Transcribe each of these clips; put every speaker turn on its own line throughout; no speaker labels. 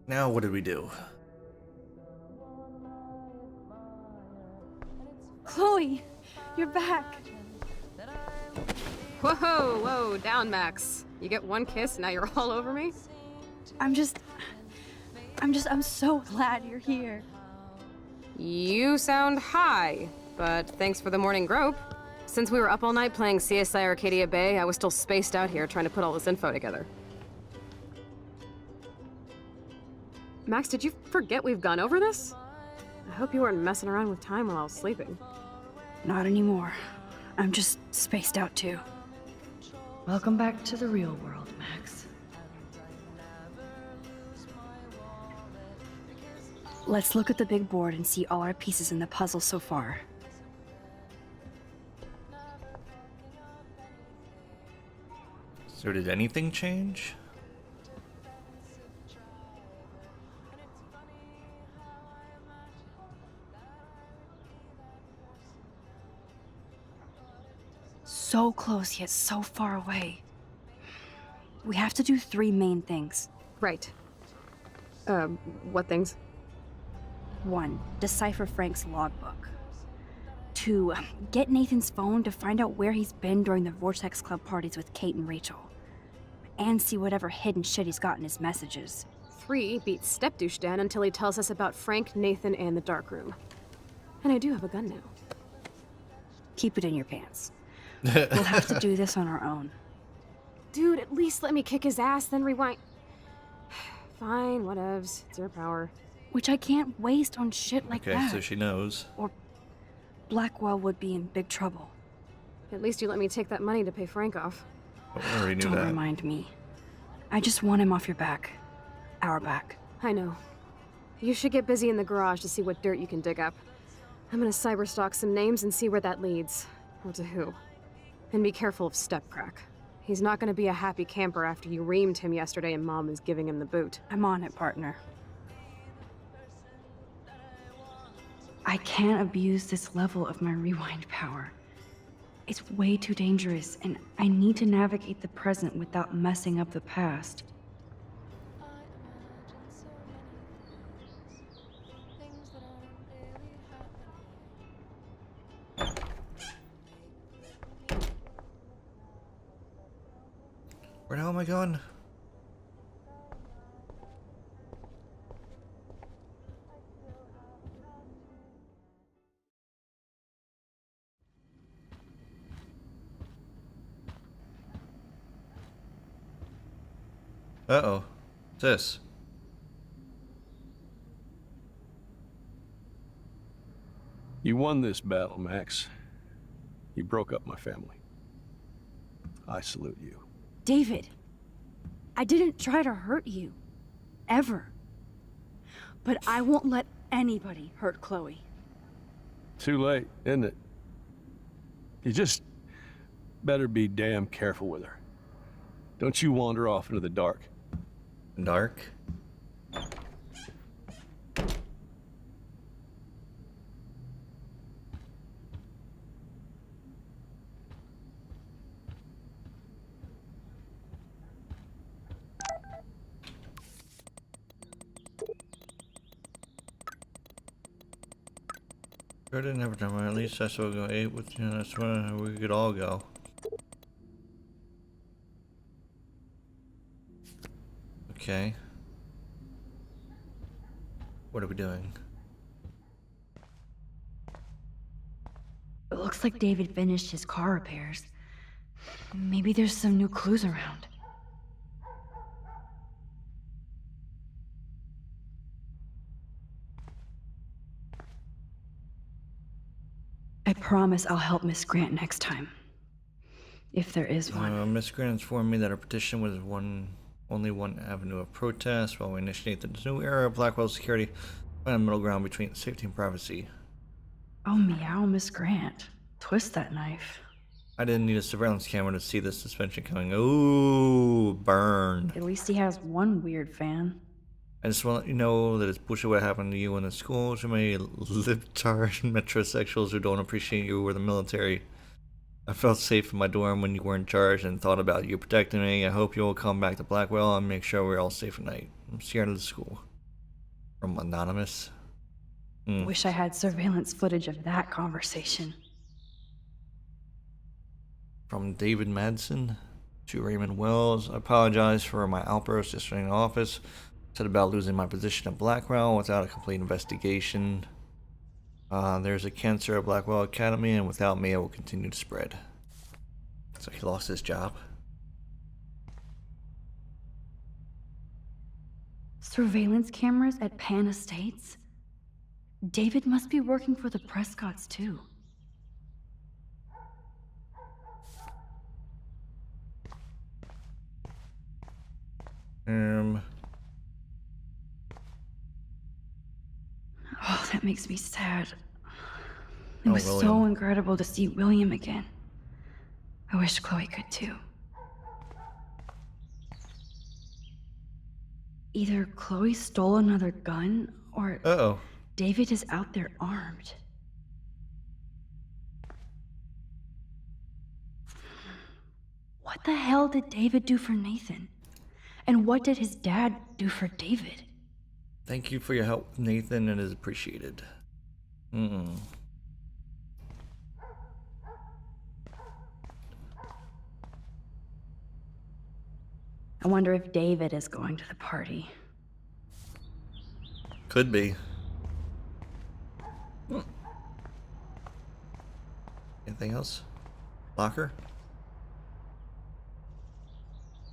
Now what did we do?
Chloe, you're back.
Whoa, whoa, down, Max. You get one kiss, now you're all over me?
I'm so glad you're here.
You sound high, but thanks for the morning grope. Since we were up all night playing CSI Arcadia Bay, I was still spaced out here trying to put all this info together. Max, did you forget we've gone over this? I hope you weren't messing around with time while I was sleeping.
Not anymore. I'm just spaced out too.
Welcome back to the real world, Max.
Let's look at the big board and see all our pieces in the puzzle so far.
So did anything change?
So close yet so far away. We have to do 3 main things.
Right. What things?
1. Decipher Frank's logbook. 2. Get Nathan's phone to find out where he's been during the Vortex Club parties with Kate and Rachel. And see whatever hidden shit he's got in his messages.
3. Beat Stepdouche Dan until he tells us about Frank, Nathan, and the dark room. And I do have a gun now.
Keep it in your pants. We'll have to do this on our own.
Dude, at least let me kick his ass, then rewind. Fine, whatevs. It's your power.
Which I can't waste on shit like
Okay,
that.
so she knows.
Or Blackwell would be in big trouble.
At least you let me take that money to pay Frank off.
Oh, I already knew
Don't
that.
remind me. I just want him off your back. Our back.
I know. You should get busy in the garage to see what dirt you can dig up. I'm gonna cyberstalk some names and see where that leads. Or to who. And be careful of Stepcrack. He's not gonna be a happy camper after you reamed him yesterday and Mom is giving him the boot.
I'm on it, partner. I can't abuse this level of my rewind power. It's way too dangerous, and I need to navigate the present without messing up the past.
Where the hell am I going? Uh-oh. What's this?
You won this battle, Max. You broke up my family. I salute you.
David, I didn't try to hurt you. Ever. But I won't let anybody hurt Chloe.
Too late, isn't it? You just better be damn careful with her. Don't you wander off into the dark.
Dark? Sure didn't have time. At least I still go 8 with you. That's where we could all go. Okay. What are we doing?
It looks like David finished his car repairs. Maybe there's some new clues around. I promise I'll help Miss Grant next time. If there is one.
Miss Grant informed me that her petition was only one avenue of protest while we initiate the new era of Blackwell security. Find a middle ground between safety and privacy.
Oh, meow, Miss Grant. Twist that knife.
I didn't need a surveillance camera to see this suspension coming. Ooh, burn.
At least he has one weird fan.
I just want to let you know that it's bullshit what happened to you in the school. Too many libtard metrosexuals who don't appreciate you or the military. I felt safe in my dorm when you were in charge and thought about you protecting me. I hope you will come back to Blackwell and make sure we're all safe at night. I'm scared of the school. From Anonymous. Hmm.
Wish I had surveillance footage of that conversation.
From David Madsen to Raymond Wells. I apologize for my outburst yesterday in the office. Said about losing my position at Blackwell without a complete investigation. There's a cancer at Blackwell Academy, and without me, it will continue to spread. So he lost his job.
Surveillance cameras at Pan Estates? David must be working for the Prescotts, too. Oh, that makes me sad. It was so
William.
incredible to see William again. I wish Chloe could too. Either Chloe stole another gun, or
Uh-oh.
David is out there armed. What the hell did David do for Nathan? And what did his dad do for David?
Thank you for your help, Nathan. It is appreciated.
I wonder if David is going to the party.
Could be. Anything else? Locker?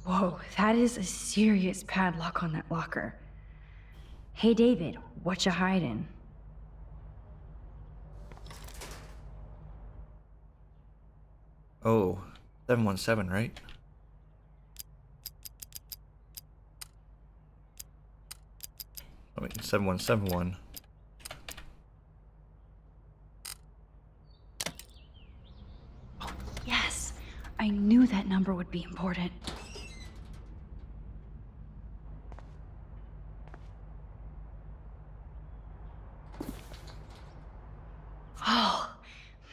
Whoa, that is a serious padlock on that locker. Hey David, what you hiding?
Oh, 717, right? I mean, 7171.
Yes, I knew that number would be important. Oh,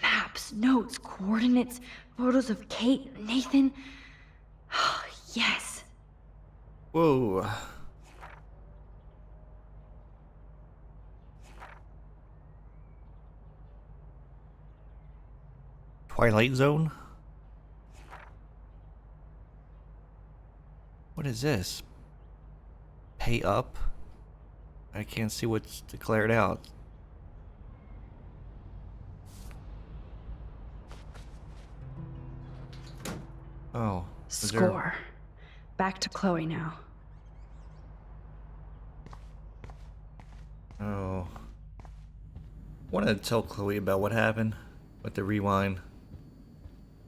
maps, notes, coordinates, photos of Kate, Nathan. Oh, yes.
Whoa. Twilight Zone? What is this? Pay up? I can't see what's declared out. Oh. is there-
Score. Back to Chloe now.
Oh. Wanted to tell Chloe about what happened with the rewind.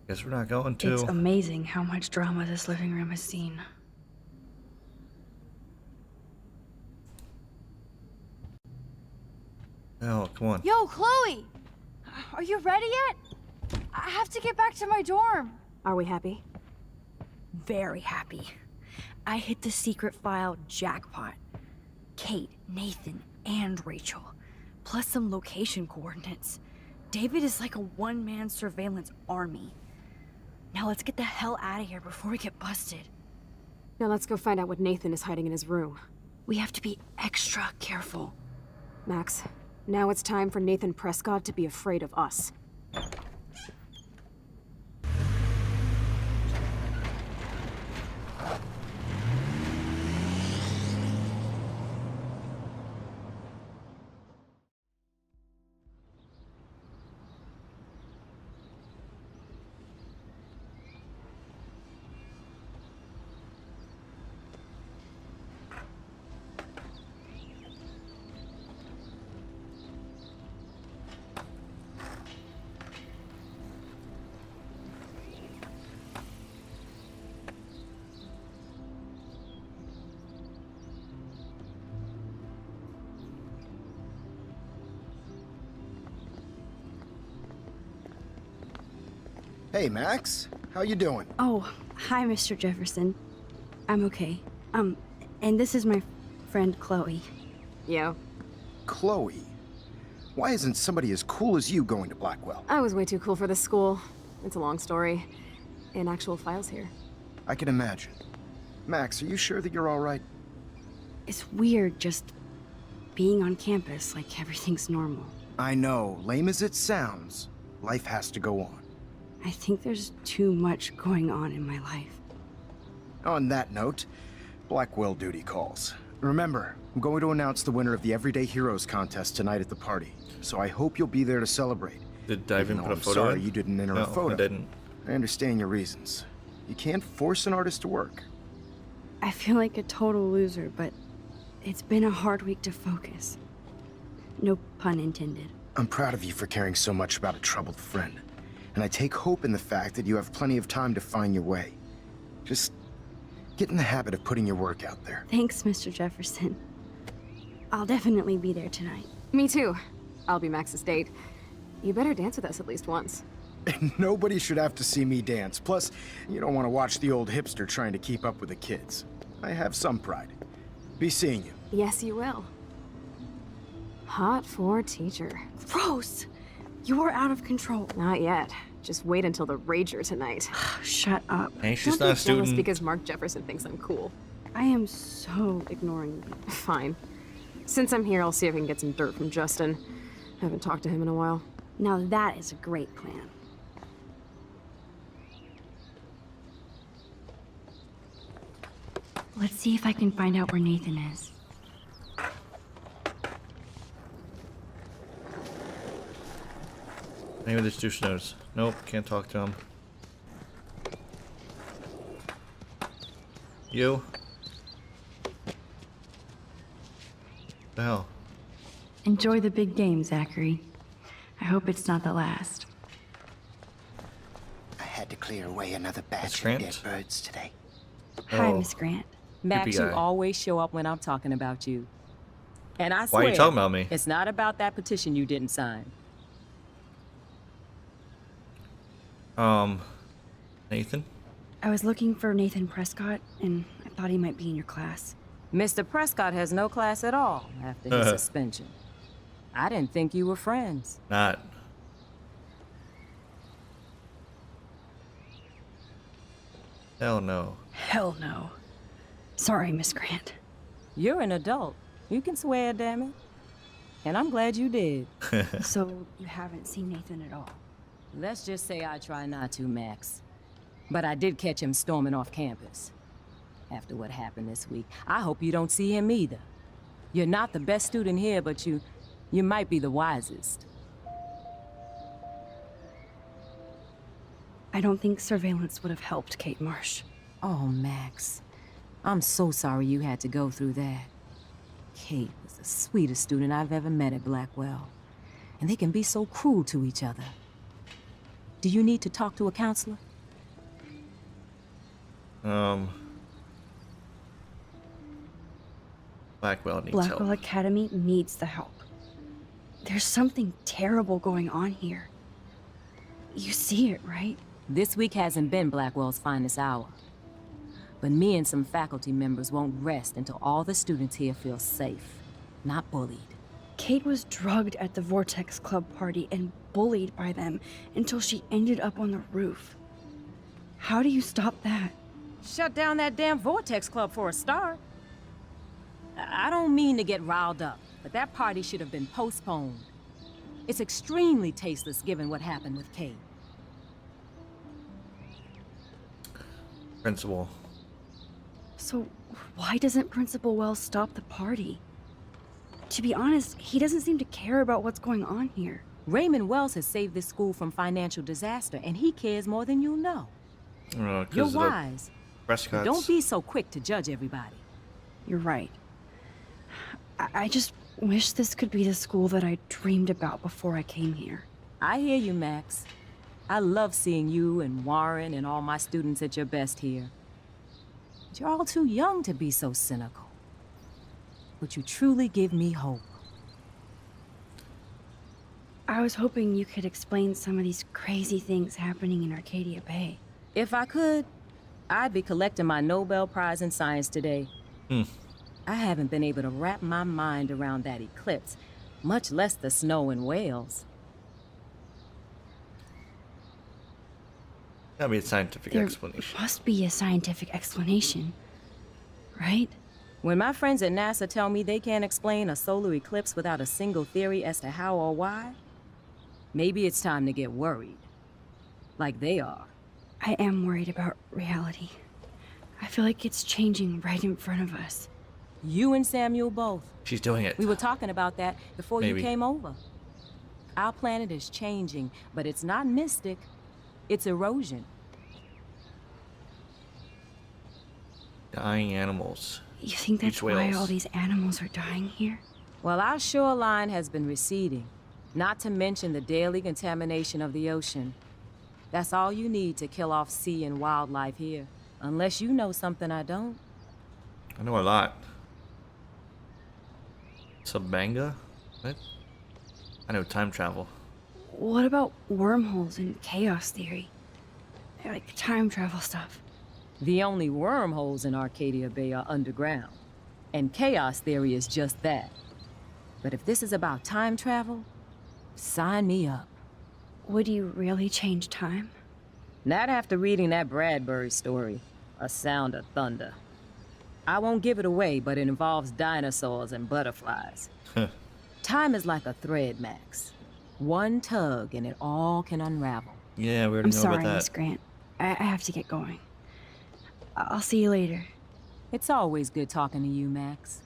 Guess we're not going to.
It's amazing how much drama this living room has seen.
Oh, come on.
Yo, Chloe! Are you ready yet? I have to get back to my dorm.
Are we happy?
Very happy. I hit the secret file jackpot. Kate, Nathan, and Rachel. Plus some location coordinates. David is like a one-man surveillance army. Now let's get the hell out of here before we get busted.
Now let's go find out what Nathan is hiding in his room.
We have to be extra careful.
Max, now it's time for Nathan Prescott to be afraid of us.
Hey, Max. How you doing?
Oh, hi, Mr. Jefferson. I'm okay. And this is my friend Chloe.
Yo.
Chloe. Why isn't somebody as cool as you going to Blackwell?
I was way too cool for this school. It's a long story. In actual files here.
I can imagine. Max, are you sure that you're all right?
It's weird just being on campus like everything's normal.
I know, lame as it sounds, life has to go on.
I think there's too much going on in my life.
On that note, Blackwell duty calls. Remember, I'm going to announce the winner of the Everyday Heroes contest tonight at the party, so I hope you'll be there to celebrate.
Did I even
Even
put
though
a
I'm
photo
sorry
in?
you didn't enter
No,
a photo.
I didn't.
I understand your reasons. You can't force an artist to work.
I feel like a total loser, but it's been a hard week to focus. No pun intended.
I'm proud of you for caring so much about a troubled friend, and I take hope in the fact that you have plenty of time to find your way. Just get in the habit of putting your work out there.
Thanks, Mr. Jefferson. I'll definitely be there tonight.
Me too. I'll be Max's date. You better dance with us at least once.
Nobody should have to see me dance. Plus, you don't want to watch the old hipster trying to keep up with the kids. I have some pride. Be seeing you.
Yes, you will. Hot for teacher.
Gross! You're out of control.
Not yet. Just wait until the rager tonight.
Shut up.
Hey, she's
Don't
not
be
a
jealous
student.
because Mark Jefferson thinks I'm cool.
I am so ignoring you.
Fine. Since I'm here, I'll see if I can get some dirt from Justin. Haven't talked to him in a while.
Now that is a great plan. Let's see if I can find out where Nathan is.
Maybe there's two snows. Nope, can't talk to him. You? The hell?
Enjoy the big game, Zachary. I hope it's not the last.
I had to clear away another batch
of dead
birds today.
Hi,
Oh.
Miss Grant.
Max,
Creepy
you
guy.
always show up when I'm talking about you. And I
Why
swear,
are you talking about me?
it's not about that petition you didn't sign.
Nathan?
I was looking for Nathan Prescott, and I thought he might be in your class.
Mr. Prescott has no class at all after his suspension. I didn't think you were friends.
Not. Hell no.
Hell no. Sorry, Miss Grant.
You're an adult. You can swear, damn it. And I'm glad you did.
So, you haven't seen Nathan at all?
Let's just say I try not to, Max. But I did catch him storming off campus. After what happened this week, I hope you don't see him either. You're not the best student here, but you might be the wisest.
I don't think surveillance would have helped Kate Marsh.
Oh, Max. I'm so sorry you had to go through that. Kate was the sweetest student I've ever met at Blackwell. And they can be so cruel to each other. Do you need to talk to a counselor?
Blackwell needs
Blackwell
help.
Academy needs the help. There's something terrible going on here. You see it, right?
This week hasn't been Blackwell's finest hour. But me and some faculty members won't rest until all the students here feel safe, not bullied.
Kate was drugged at the Vortex Club party and bullied by them until she ended up on the roof. How do you stop that?
Shut down that damn Vortex Club for a start. I don't mean to get riled up, but that party should have been postponed. It's extremely tasteless given what happened with Kate.
Principal.
So, why doesn't Principal Wells stop the party? To be honest, he doesn't seem to care about what's going on here.
Raymond Wells has saved this school from financial disaster, and he cares more than you know. You're
'Cause of the
wise.
Prescotts.
Don't be so quick to judge everybody.
You're right. I just wish this could be the school that I dreamed about before I came here.
I hear you, Max. I love seeing you and Warren and all my students at your best here. But you're all too young to be so cynical. But you truly give me hope.
I was hoping you could explain some of these crazy things happening in Arcadia Bay.
If I could, I'd be collecting my Nobel Prize in Science today. I haven't been able to wrap my mind around that eclipse, much less the snow in Wales.
Gotta be a scientific
There
explanation.
must be a scientific explanation, right?
When my friends at NASA tell me they can't explain a solar eclipse without a single theory as to how or why, maybe it's time to get worried. Like they are.
I am worried about reality. I feel like it's changing right in front of us.
You and Samuel both.
She's doing it.
We were talking about that before
Maybe.
you came over. Our planet is changing, but it's not mystic. It's erosion.
Dying animals.
You think that's
Beach
why
whales.
all these animals are dying here?
Well, our shoreline has been receding, not to mention the daily contamination of the ocean. That's all you need to kill off sea and wildlife here. Unless you know something I don't.
I know a lot. Submanga? What? I know time travel.
What about wormholes and chaos theory? Like time travel stuff.
The only wormholes in Arcadia Bay are underground. And chaos theory is just that. But if this is about time travel, sign me up.
Would you really change time?
Not after reading that Bradbury story, A Sound of Thunder. I won't give it away, but it involves dinosaurs and butterflies. Time is like a thread, Max. One tug and it all can unravel.
Yeah, we already
I'm
know
sorry,
about
Miss
that.
Grant. I have to get going. I'll see you later.
It's always good talking to you, Max.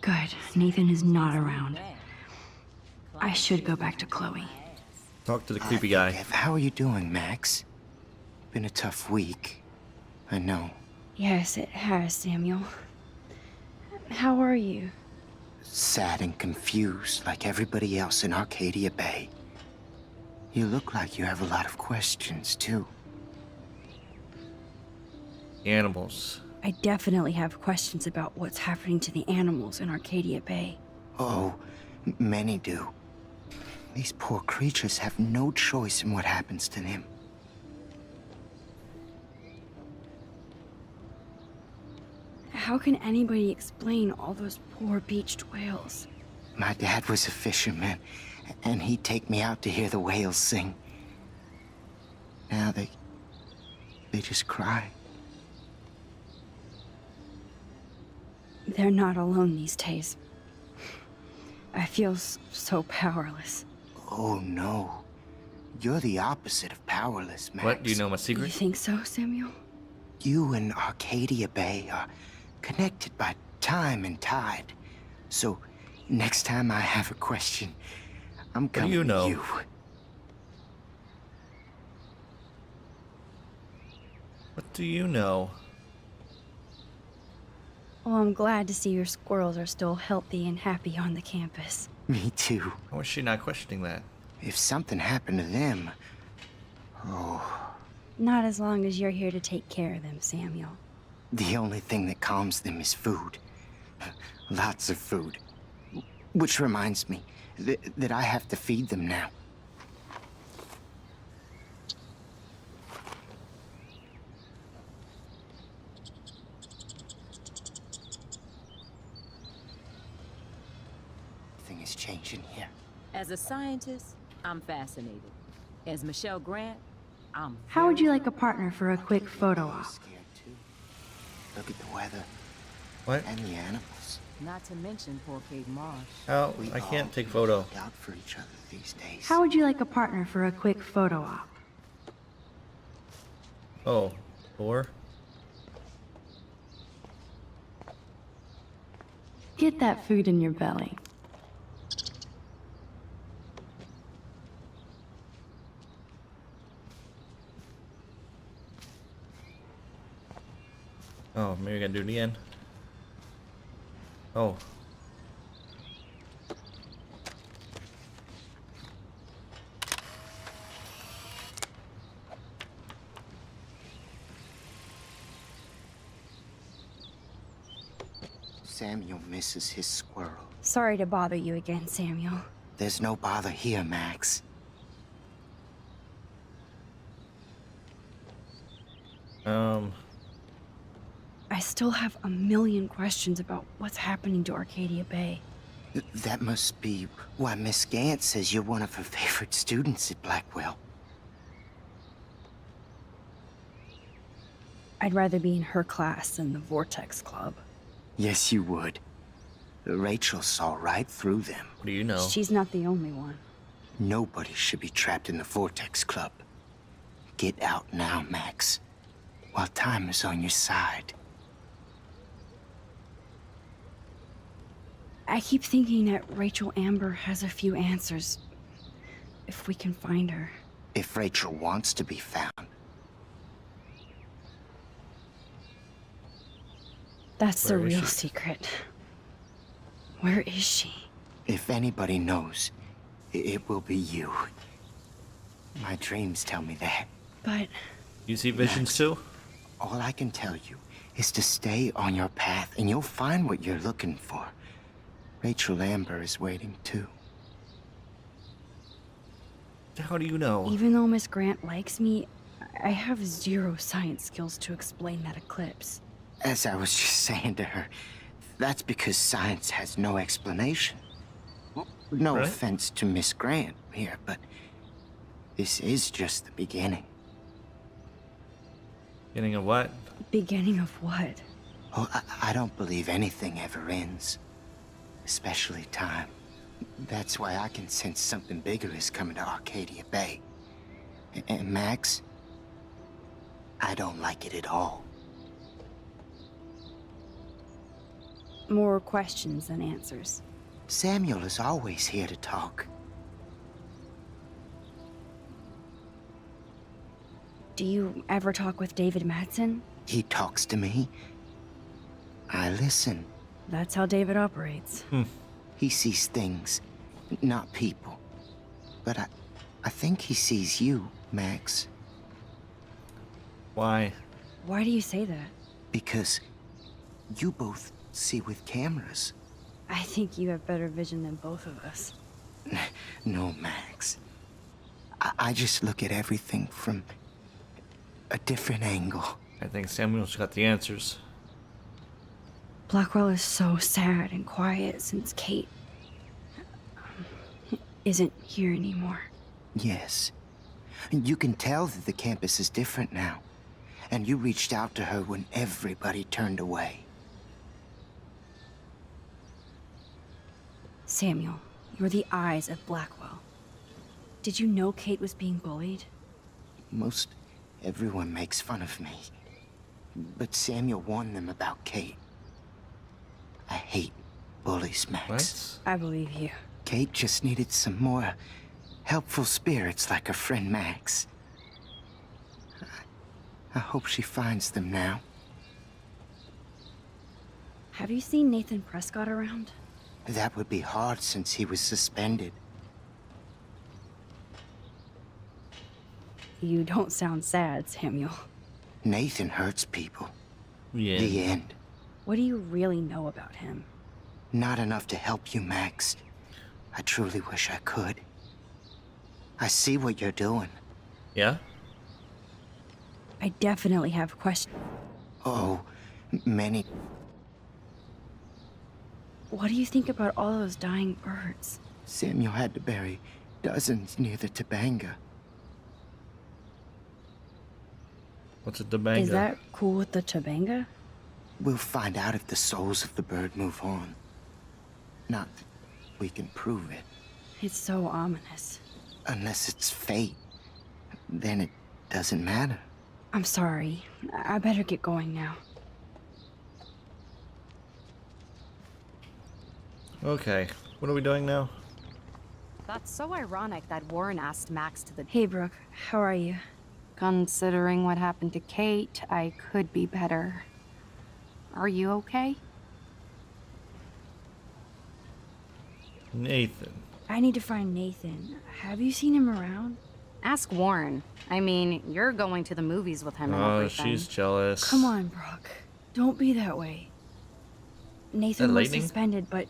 Good. Nathan is not around. I should go back to Chloe.
Talk to the creepy guy.
How are you doing, Max? Been a tough week. I know.
Yes, it has, Samuel. How are you?
Sad and confused like everybody else in Arcadia Bay. You look like you have a lot of questions, too.
Animals.
I definitely have questions about what's happening to the animals in Arcadia Bay.
Oh, many do. These poor creatures have no choice in what happens to them.
How can anybody explain all those poor beached whales?
My dad was a fisherman, and he'd take me out to hear the whales sing. Now they just cry.
They're not alone these days. I feel so powerless.
Oh no. You're the opposite of powerless, Max.
What? Do you know my
You
secret?
think so, Samuel?
You and Arcadia Bay are connected by time and tide. So, next time I have a question, I'm
do
coming
you know?
to you.
What do you know?
Well, I'm glad to see your squirrels are still healthy and happy on the campus.
Me too.
How is she not questioning that?
If something happened to them... Oh,
Not as long as you're here to take care of them, Samuel.
the only thing that calms them is food. Lots of food. Which reminds me that I have to feed them now. Everything is changing here.
As a scientist, I'm fascinated. As Michelle Grant, I'm
How would you
very
like a partner for a quick photo
I'm
op?
scared too. Look at the weather
What?
and the animals.
Not to mention poor Kate Marsh.
How?
We
I can't
all
take photo.
look out for each other these days.
How would you like a partner for a quick photo op?
Oh, or?
Get that food in your belly.
Oh, maybe I gotta do it again. Oh.
Samuel misses his squirrel.
Sorry to bother you again, Samuel.
There's no bother here, Max.
I still have a million questions about what's happening to Arcadia Bay.
That must be why Miss Gant says you're one of her favorite students at Blackwell.
I'd rather be in her class than the Vortex Club.
Yes, you would. Rachel saw right through them.
What do you know?
She's not the only one.
Nobody should be trapped in the Vortex Club. Get out now, Max, while time is on your side.
I keep thinking that Rachel Amber has a few answers. If we can find her.
If Rachel wants to be found.
That's the
Where is
real
she?
secret. Where is she?
If anybody knows, it will be you. My dreams tell me that.
But
You see visions too?
All I can tell you is to stay on your path and you'll find what you're looking for. Rachel Amber is waiting too.
How do you know?
even though Miss Grant likes me, I have zero science skills to explain that eclipse.
As I was just saying to her, that's because science has no explanation. No
Right.
offense to Miss Grant here, but this is just the beginning.
Getting a what?
Beginning of what?
Oh, I don't believe anything ever ends. Especially time. That's why I can sense something bigger is coming to Arcadia Bay. And Max, I don't like it at all.
More questions than answers.
Samuel is always here to talk.
Do you ever talk with David Madsen?
He talks to me. I listen.
That's how David operates.
He sees things, not people. But I think he sees you, Max.
Why?
Why do you say that?
Because you both see with cameras.
I think you have better vision than both of us.
No, Max. I just look at everything from a different angle.
I think Samuel's got the answers.
Blackwell is so sad and quiet since Kate isn't here anymore.
Yes. You can tell that the campus is different now. And you reached out to her when everybody turned away.
Samuel, you're the eyes of Blackwell. Did you know Kate was being bullied?
Most everyone makes fun of me. But Samuel warned them about Kate. I hate bullies, Max.
What?
I believe you.
Kate just needed some more helpful spirits like her friend Max. I hope she finds them now.
Have you seen Nathan Prescott around?
That would be hard since he was suspended.
You don't sound sad, Samuel.
Nathan hurts people.
Yeah.
The end.
What do you really know about him?
Not enough to help you, Max. I truly wish I could. I see what you're doing.
Yeah?
I definitely have questions.
Oh, many.
What do you think about all those dying birds?
Samuel had to bury dozens near the Tabanga.
What's a Tabanga?
Is that cool with the Tabanga?
We'll find out if the souls of the bird move on. Not that we can prove it.
It's so ominous.
Unless it's fate. Then it doesn't matter.
I'm sorry. I better get going now.
Okay. What are we doing now?
That's so ironic that Warren asked Max to the...
Hey, Brooke. How are you?
Considering what happened to Kate, I could be better. Are you okay?
Nathan.
I need to find Nathan. Have you seen him around?
Ask Warren. I mean, you're going to the movies with him and
Oh,
everything.
she's jealous.
Come on, Brooke. Don't be that way. Nathan
That
was
lightning?
suspended, but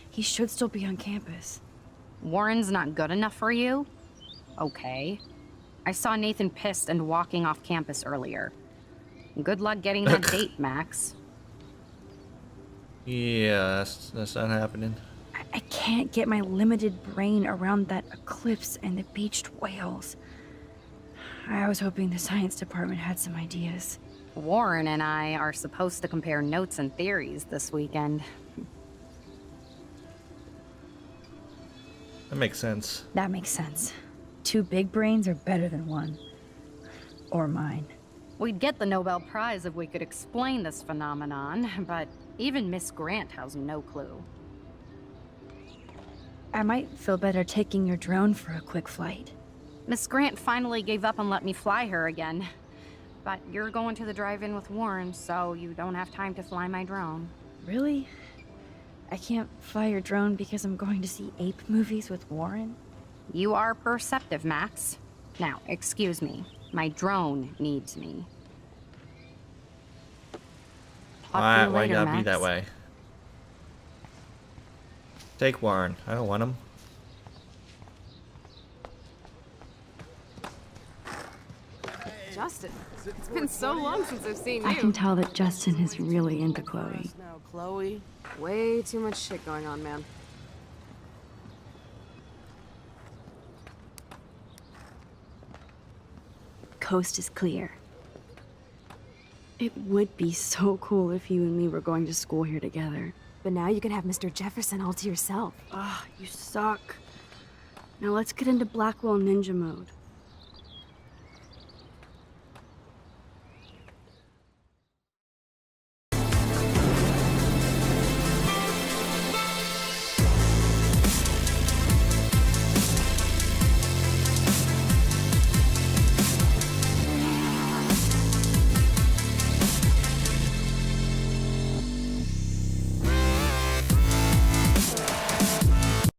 he should still be on campus.
Warren's not good enough for you? Okay. I saw Nathan pissed and walking off campus earlier. Good luck getting that date, Max.
Yeah, that's not happening.
I can't get my limited brain around that eclipse and the beached whales. I was hoping the science department had some ideas.
Warren and I are supposed to compare notes and theories this weekend.
That makes sense.
That makes sense. 2 big brains are better than 1. Or mine.
We'd get the Nobel Prize if we could explain this phenomenon, but even Miss Grant has no clue.
I might feel better taking your drone for a quick flight.
Miss Grant finally gave up and let me fly her again. But you're going to the drive-in with Warren, so you don't have time to fly my drone.
Really? I can't fly your drone because I'm going to see ape movies with Warren?
You are perceptive, Max. Now, excuse me. My drone needs me. Talk to you
Why
later,
you gotta be
Max.
that way? Take Warren. I don't want him.
Justin, it's been so long since I've seen
I
you.
can tell that Justin is really into Chloe.
Now, Chloe.
Way too much shit going on, man.
Coast is clear. It would be so cool if you and me were going to school here together.
But now you can have Mr. Jefferson all to yourself.
Ah, you suck. Now let's get into Blackwell Ninja mode.